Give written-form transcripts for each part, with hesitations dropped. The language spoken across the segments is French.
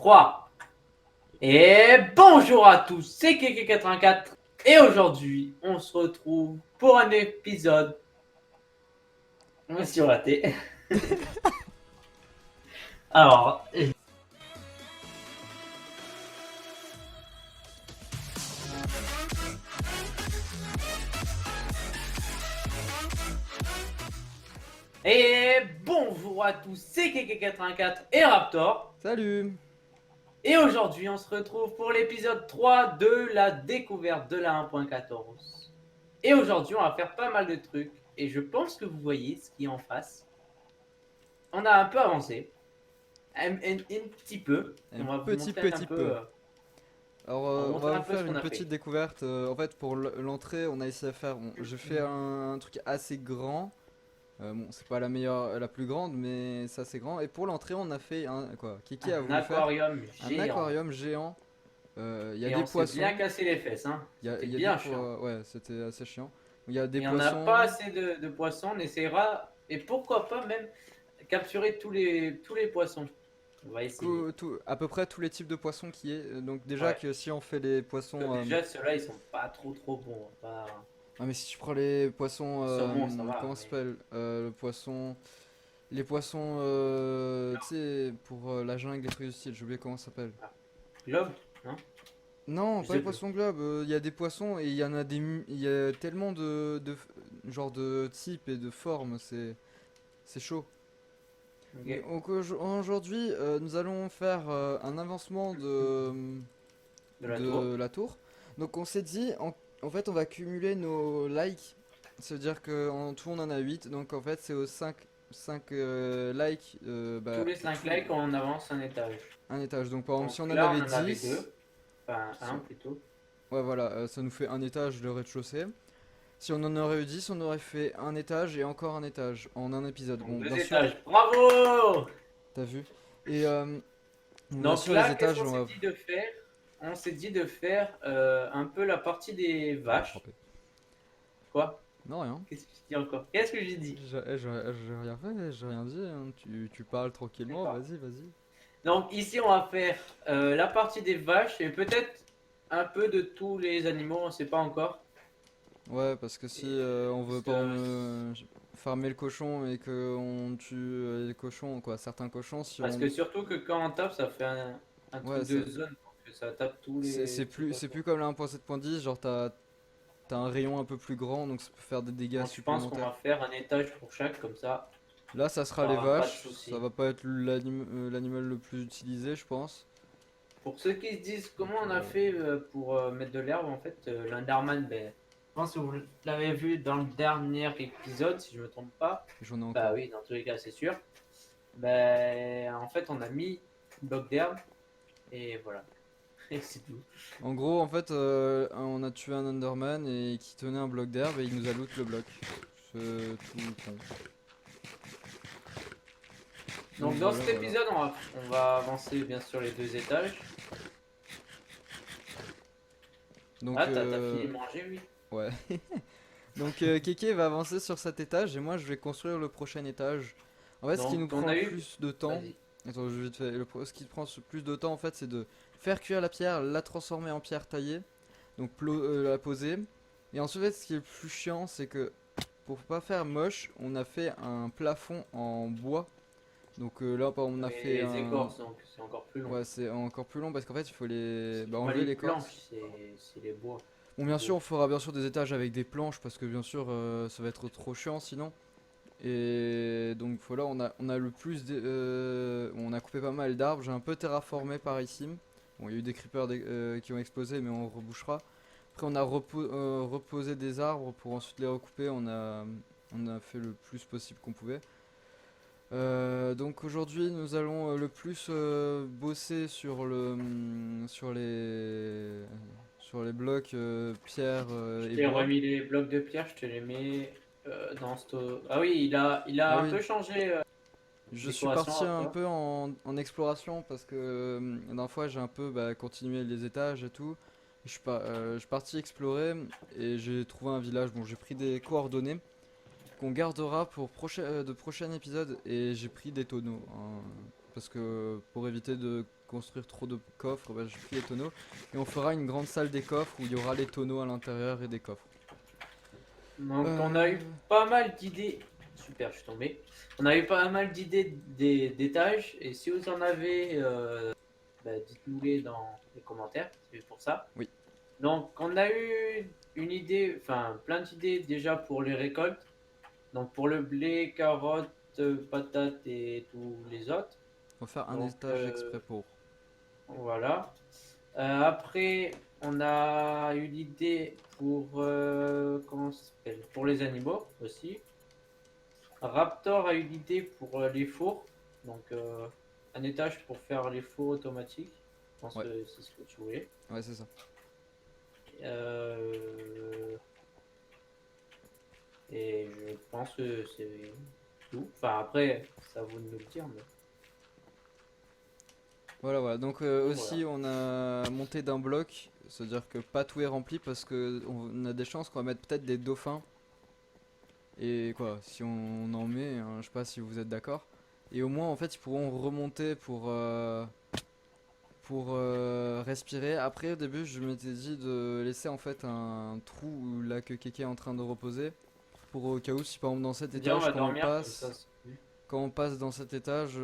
3. Et bonjour à tous, c'est Keke84 et aujourd'hui on se retrouve pour un épisode sur la T. Alors, et bonjour à tous, c'est Keke84 et Raptor. Salut. Et aujourd'hui on se retrouve pour l'épisode 3 de la découverte de la 1.14. Et aujourd'hui on va faire pas mal de trucs et je pense que vous voyez ce qui est en face. On a un peu avancé. Un petit peu. On va vous montrer un peu. Alors, On va on montrer va un vous peu ce faire qu'on une a fait. petite découverte. En fait, pour l'entrée, on a essayé de faire. Bon, j'ai fait un truc assez grand. Bon, c'est pas la meilleure, la plus grande, mais c'est assez grand. Et pour l'entrée, on a fait un quoi? Kiki a Un voulu faire aquarium un géant. aquarium géant. Il y a Et des on s'est bien poissons. cassé les fesses. Hein. C'était Il y a des bien chiant. ouais, c'était assez chiant. Il y a des Et on n'a pas poissons. assez de poissons. On essaiera. Et pourquoi pas même capturer tous les poissons. On va essayer. À peu près tous les types de poissons qui est. Donc déjà Ouais. que si on fait les Parce poissons. que déjà, ceux-là, ils sont pas trop bons. Pas... Ah mais si tu prends les poissons, Saumon, ça va. comment ça Mais... s'appelle, le poisson, les poissons, tu sais, pour la jungle, des trucs du style, j'ai oublié comment ça s'appelle. Ah. Globe, non? Non, Je pas sais les plus. poissons globes, il y a des poissons et il y en a il y a tellement genre de types et de formes, c'est chaud. Ok. Donc aujourd'hui, nous allons faire un avancement De la tour. de la tour. Donc on s'est dit, en fait, on va cumuler nos likes. Ça veut dire qu'en tout, on en a 8. Donc en fait, c'est aux 5 likes, Tous les 5 likes, on avance un étage. un étage. Donc par exemple, si Donc on en là, avait on en avait 10, 2. Enfin, si un on- plutôt. ouais, voilà, ça nous fait un étage de rez-de-chaussée. Si on en aurait eu 10, on aurait fait un étage et encore un étage en un épisode. Donc Bon, 2 bien sûr, étages. Bravo! t'as vu. Et bon, bien Donc sûr, les là, qu'est-ce étages, qu'on on s'est va. dit de faire? On s'est dit de faire un peu la partie des Il m'a vaches. frappé. Quoi? Non, rien. Qu'est-ce que tu dis encore? Qu'est-ce que j'ai dit? J'ai rien fait, j'ai rien dit, hein. Tu parles tranquillement, D'accord. vas-y. Donc ici, on va faire la partie des vaches et peut-être un peu de tous les animaux, on ne sait pas encore. Ouais, parce que si on veut Parce pas que, farmer le cochon et que on tue les cochons, quoi, certains cochons, si parce on. que surtout que quand on tape, ça fait un Ouais, truc de zone. Donc ça tape tous les c'est poissons. plus comme la 1.7.10, genre t'as un rayon un peu plus grand, donc ça peut faire des dégâts Donc je pense qu'on supplémentaires. va faire un étage pour chaque, comme ça, Là, ça sera on les n'aura pas de vaches, ça soucis. va pas être l'animal le plus utilisé, je pense. Pour ceux qui se disent Donc, comment on a fait pour mettre de l'herbe, en fait, l'Underman, ben, je pense que vous l'avez vu dans le dernier épisode, si je me trompe pas. j'en ai Bah encore. oui, dans tous les cas, c'est sûr. Ben, en fait, on a mis un bloc d'herbe et voilà. Et c'est tout. En gros, en fait, on a tué un Enderman et qui tenait un bloc d'herbe et il nous a loot le bloc. C'est tout con. Donc, dans cet épisode, on va avancer bien sûr les 2 étages. Donc, Ah, t'as fini de manger, oui. ouais. Donc Keke va avancer sur cet étage et moi je vais construire le prochain étage. En fait, ce qui nous Donc, on prend a le eu. plus de temps, Vas-y. attends, je vais te faire ce qui prend le plus de temps en fait, c'est de faire cuire la pierre, la transformer en pierre taillée, donc la poser. Et ensuite, ce qui est le plus chiant, c'est que pour pas faire moche, on a fait un plafond en bois. Donc là, on a Mais fait les écorces, donc c'est encore plus long. ouais, c'est encore plus long parce qu'en fait, il faut C'est pas enlever les l'écorce. planches, c'est les bois. Bon, bien sûr, on fera bien sûr des étages avec des planches parce que bien sûr, ça va être trop chiant sinon. Et donc voilà, on a le plus on a coupé pas mal d'arbres. J'ai un peu terraformé par ici. Bon, il y a eu des creepers qui ont explosé, mais on rebouchera. Après, on a reposé des arbres pour ensuite les recouper. On a fait le plus possible qu'on pouvait. Donc aujourd'hui, nous allons le plus bosser sur sur les blocs pierre Je et t'ai bois. remis les blocs de pierre, je te les mets dans ce. Ah oui, il a Ah un oui, peu changé je suis décoration parti un rapport. peu en exploration parce que la dernière fois j'ai un peu continué les étages et tout. Je suis parti explorer et j'ai trouvé un village. Bon, j'ai pris des coordonnées qu'on gardera pour de prochains épisodes et j'ai pris des tonneaux, hein, parce que pour éviter de construire trop de coffres, bah, j'ai pris les tonneaux. Et on fera une grande salle des coffres où il y aura les tonneaux à l'intérieur et des coffres. Donc on a eu pas mal d'idées. Super, je suis tombé. On a eu pas mal d'idées d'étages. Et si vous en avez, bah, dites-nous-les dans les commentaires. C'est pour ça. Oui, Donc on a eu une idée, enfin plein d'idées déjà pour les récoltes. Donc pour le blé, carottes, patates et tous les autres. on va faire un Donc étage exprès pour. voilà. Après, on a eu l'idée pour comment ça s'appelle? Pour les animaux aussi. Raptor a eu l'idée pour les fours. Donc un étage pour faire les fours automatiques. Je pense Ouais, que c'est ce que tu voulais. ouais, c'est ça. Euh, et je pense que c'est tout. Enfin après, ça vous de nous le dire. Mais Voilà, voilà. Donc bon, aussi, voilà. on a monté d'un bloc, c'est-à-dire que pas tout est rempli parce que on a des chances qu'on va mettre peut-être des dauphins. Et quoi, si on en met, hein, je sais pas si vous êtes d'accord. Et au moins, en fait, ils pourront remonter pour respirer. Après, au début, je m'étais dit de laisser en fait un trou là que Keke est en train de reposer. Pour au cas où, si par exemple dans cet Viens, on étage, va dormir comme ça. C'est mieux. quand on passe dans cet étage,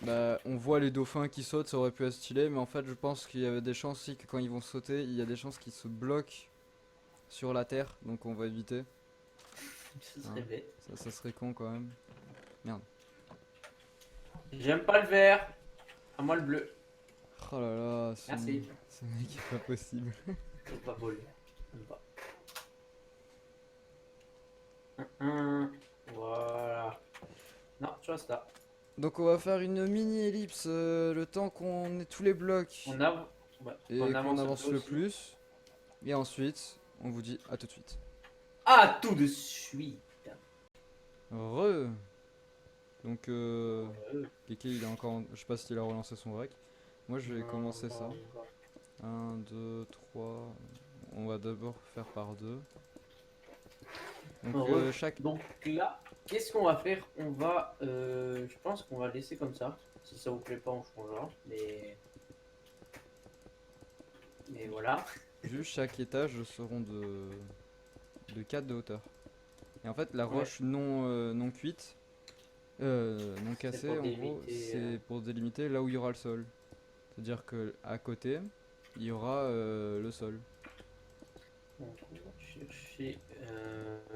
bah, on voit les dauphins qui sautent, ça aurait pu être stylé. Mais en fait, je pense qu'il y avait des chances aussi que quand ils vont sauter, il y a des chances qu'ils se bloquent sur la terre. Donc on va éviter. Ce serait Hein. bête. Ça serait con quand même. Merde. J'aime pas le vert. À moi le bleu. Oh là là, Merci. ce mec est pas possible. C'est pas beau le vert. J'aime pas. Hum, voilà. Non, tu restes là. Donc on va faire une mini ellipse le temps qu'on ait tous les blocs On, av- ouais, et on qu'on avance un avance peu le aussi. plus. Et ensuite, on vous dit à tout de suite. Ah, tout de suite. Re. Donc Euh, Keke il est encore, je sais pas s'il a relancé son rec. Moi je vais commencer ça. Un, 2, 3. On va d'abord faire par deux. Donc Heureux. chaque. Donc là, qu'est-ce qu'on va faire? On va, je pense qu'on va laisser comme ça. Si ça vous plaît pas, on changera. Mais voilà. Juste chaque étage seront de 4 de hauteur. Et en fait la Ouais, roche non cuite, non c'est cassée pour en gros, délimiter. c'est pour délimiter là où il y aura le sol. C'est-à-dire que à côté, il y aura le sol. Donc, on va chercher.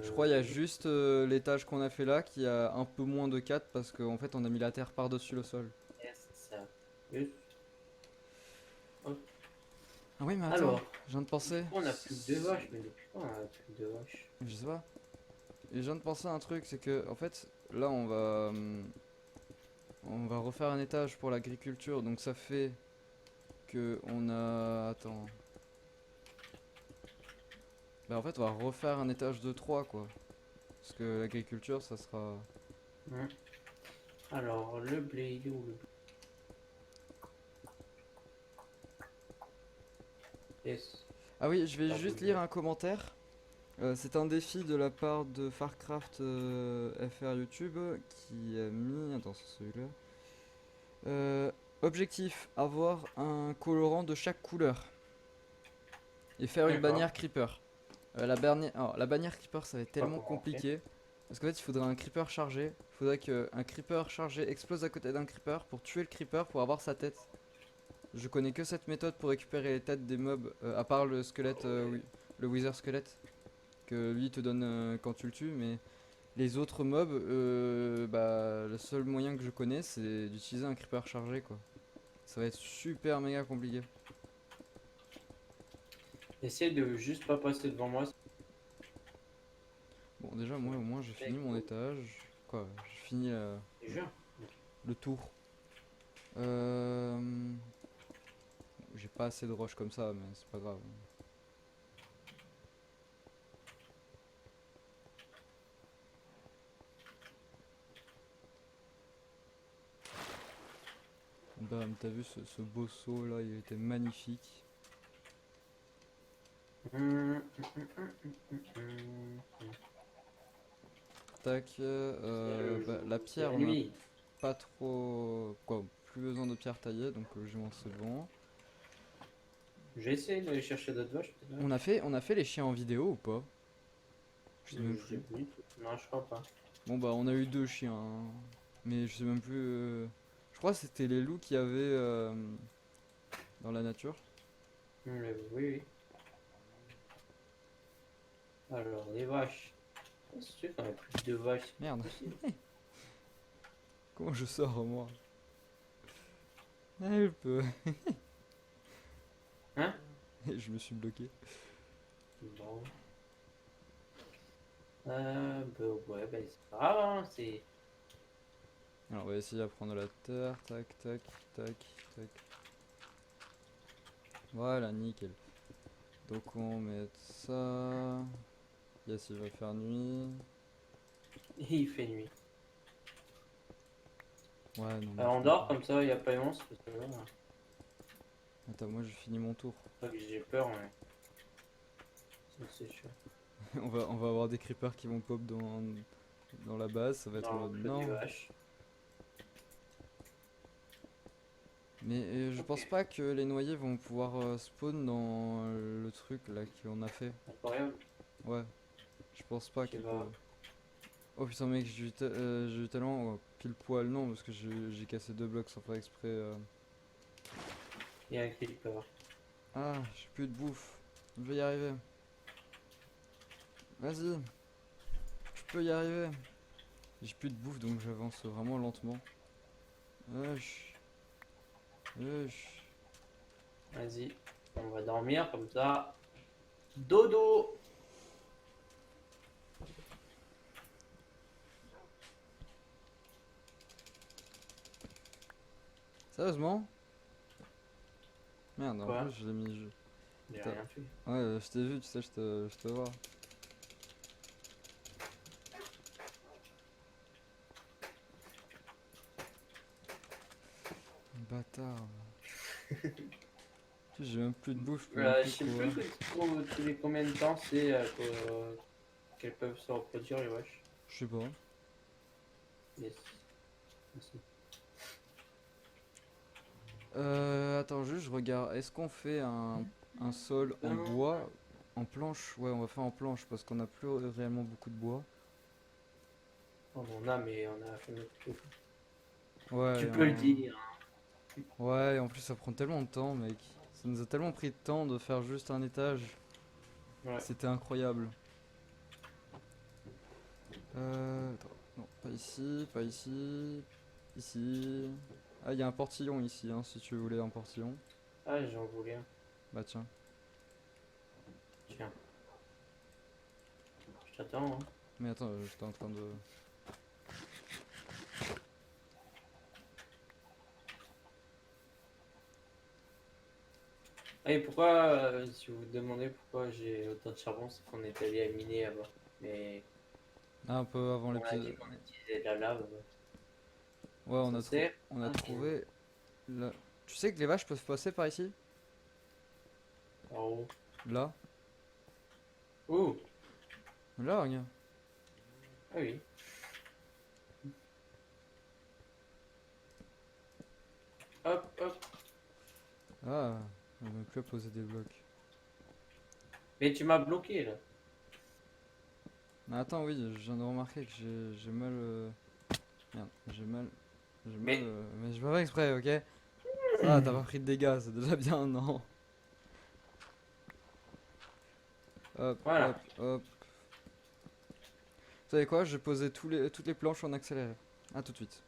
Je crois il y a juste l'étage qu'on a fait là qui a un peu moins de 4 parce qu'en fait on a mis la terre par-dessus le sol. Yes, ça. Yes. Hop. Ah oui mais attends, Alors, je viens de penser. on a plus que deux vaches, mais depuis quand on a plus que deux vaches? Je sais pas. Et je viens de penser à un truc, c'est que en fait là on va refaire un étage pour l'agriculture, donc ça fait que on a. Attends. Bah en fait on va refaire un étage de 3 quoi. Parce que l'agriculture ça sera. Hmm. Alors, le blé, il est où le blé? Yes. Ah oui, je vais Pas juste de lire blé. un commentaire. C'est un défi de la part de Farcraft FR YouTube qui a mis. Attends, c'est celui-là. Objectif, avoir un colorant de chaque couleur. Et faire une D'accord. bannière creeper. Alors, la bannière creeper ça va être Pas tellement comment on fait. compliqué. Parce qu'en fait il faudrait un creeper chargé. Il faudrait qu'un creeper chargé explose à côté d'un creeper pour tuer le creeper pour avoir sa tête. Je connais que cette méthode pour récupérer les têtes des mobs, à part le squelette, oui, le wither squelette, que lui te donne quand tu le tues, mais les autres mobs, bah, le seul moyen que je connais c'est d'utiliser un creeper chargé quoi. Ça va être super méga compliqué. Essaye de juste pas passer devant moi. Bon déjà moi au moins j'ai fini mon étage, quoi, j'ai fini Déjà. le tour. Euh... J'ai pas assez de roches comme ça mais c'est pas grave. Bam, t'as vu ce beau saut là, il était magnifique. Tac, C'est le bah, jour, la c'est pierre la on a nuit. pas trop... Quoi, plus besoin de pierres taillées, donc logiquement c'est bon. J'ai essayé d'aller chercher d'autres vaches. Peut-être. On a fait les chiens en vidéo ou pas? Je sais même Je sais plus. plus. Non, je crois pas. Bon bah on a eu 2 chiens, hein. Mais je sais même plus. Je crois que c'était les loups qu'il y avait dans la nature. Oui, oui. Alors, les vaches. Oh, c'est sûr qu'on a plus de vaches. C'est Merde, pas possible. comment je sors moi? Help. Hein? Je me suis bloqué. Bon. Bah ouais, bah c'est pas grave, hein, c'est... Alors on va essayer à prendre la terre, tac, tac, tac, tac. Voilà, nickel. Donc on met ça. Yes, il va faire nuit. Et il fait nuit. Ouais, non, mais Alors je on peux dort pas. comme ça, il n'y a pas de monstre, parce que là, Attends, moi je finis mon tour. c'est pas que j'ai peur, mais... C'est sûr. On va avoir des creepers qui vont pop dans la base, ça va être en Dans mode l'enclos des non. vaches. Mais je pense Ok, pas que les noyés vont pouvoir spawn dans le truc là qu'on a fait. incroyable. Ouais, je pense pas Je sais qu'ils pas. peuvent. Oh putain mec, j'ai eu tellement pile poil non parce que j'ai cassé 2 blocs sans faire exprès. Il y a un creeper. Ah, j'ai plus de bouffe. Je vais y arriver. Vas-y, je peux y arriver. J'ai plus de bouffe donc j'avance vraiment lentement. Wesh. Wesh. Vas-y, on va dormir comme ça. Dodo! Sérieusement? Merde, en Quoi? plus je l'ai mis. J'ai T'as- rien fait. Ouais, je t'ai vu, tu sais, je te vois. Bâtard. J'ai même plus de bouffe, je peux même Je plus sais courir. plus tous les combien de temps c'est qu'elles peuvent se reproduire les vaches. Je sais pas. Yes. Merci. Attends, juste je regarde. Est-ce qu'on fait un sol en bois, en planche? Ouais, on va faire en planche parce qu'on a plus réellement beaucoup de bois. On en a, mais on a fait notre tour. Ouais, Tu peux le dire. ouais, et en plus ça prend tellement de temps, mec. Ça nous a tellement pris de temps de faire juste un étage. Ouais. C'était incroyable. Attends, non, pas ici, pas ici, ici. Ah, il y a un portillon ici, hein, si tu voulais un portillon. Ah, j'en voulais un. Bah tiens. Tiens. Je t'attends, hein. Mais attends, j'étais en train de... Ah, et pourquoi, si vous vous demandez pourquoi j'ai autant de charbon, c'est qu'on est allé à miner là-bas. Mais Ah, un peu avant on a dit l'épisode. qu'on utilisait de la lave. Ouais, Ça sert. on a Ah, trouvé... Tu sais que les vaches peuvent passer par ici? en haut. Là? Ouh! Là, regarde. Ah oui. Hop, hop. Ah, on va plus à poser des blocs. Mais tu m'as bloqué là. Mais attends, oui, je viens de remarquer que j'ai mal... Merde, j'ai mal... J'ai mal... Mais Mais je fais pas exprès, ok? Ça va, t'as pas pris de dégâts, c'est déjà bien, non? Hop, voilà. hop, hop. Vous savez quoi? Je vais poser toutes les planches en accéléré. A tout de suite.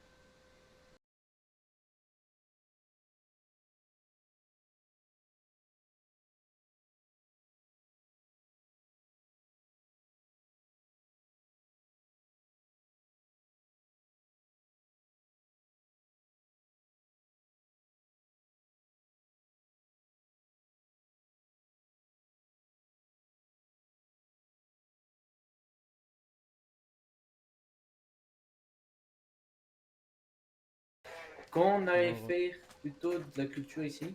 Quand on allait Bon, faire plutôt de la culture ici,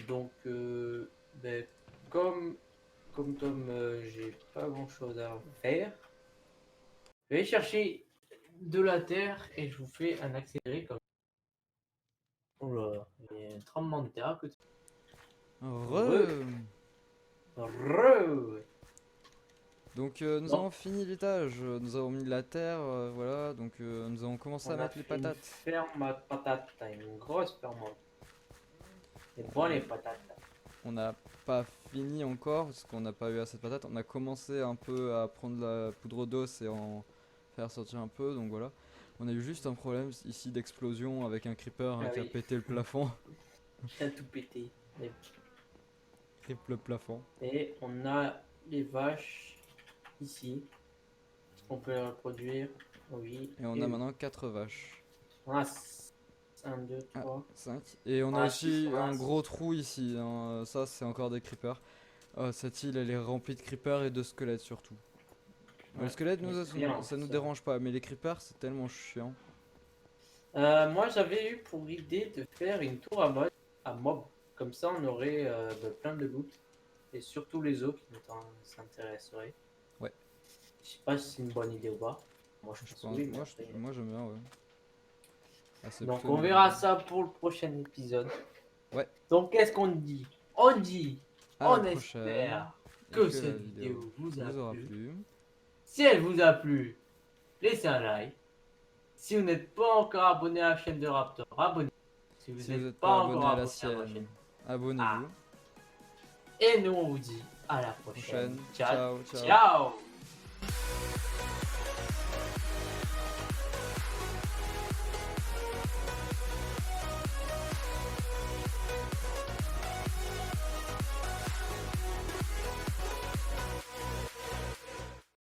donc ben, comme j'ai pas grand chose à faire, je vais chercher de la terre et je vous fais un accéléré comme Oula, il y a un tremblement de terre à côté. Re. Re. Donc nous Bon, avons fini l'étage, nous avons mis de la terre, voilà, donc nous avons commencé à on a mettre les fait une patates. ferme à patates, une grosse ferme. C'est bon les patates. On n'a pas fini encore parce qu'on n'a pas eu assez de patates. On a commencé un peu à prendre la poudre d'os et en faire sortir un peu, donc voilà. On a eu juste un problème ici d'explosion avec un creeper Ah qui a oui, pété le plafond. il a tout pété. Triple plafond. Et on a les vaches ici. Est-ce qu'on peut les reproduire? Oui. Et on a maintenant 4 vaches. On a 1, 2, Ah, 3. 5. Et on On a a 6. aussi On a un 6. gros trou ici, hein. Ça c'est encore des creepers. Cette île elle est remplie de creepers et de squelettes surtout. Les Ouais, squelettes mais nous, c'est bien, ça nous ça. dérange pas, mais les creepers c'est tellement chiant. Moi, j'avais eu pour idée de faire une tour à mob. Comme ça, on aurait plein de loot. Et surtout les os qui nous s'intéresseraient. Ouais. Je sais pas si c'est une bonne idée ou pas. Moi, je Je pense pense, oui, mais moi, après- moi j'aime bien, ouais. Ah, c'est Donc, plutôt on une bonne verra idée. ça pour le prochain épisode. Ouais. Donc, qu'est-ce qu'on dit? On dit, À la on prochaine. espère Et que la cette vidéo vidéo vous a vous aura plu. plu. Si elle vous a plu, laissez un like. Si vous n'êtes pas encore abonné à la chaîne de Raptor, abonnez-vous. Si vous Si vous n'êtes n'êtes pas pas encore abonné à la abonné à ma chaîne. sienne, Ah. abonnez-vous. Et nous, on vous dit à la prochaine. Prochaine. Ciao. Ciao, ciao. Ciao.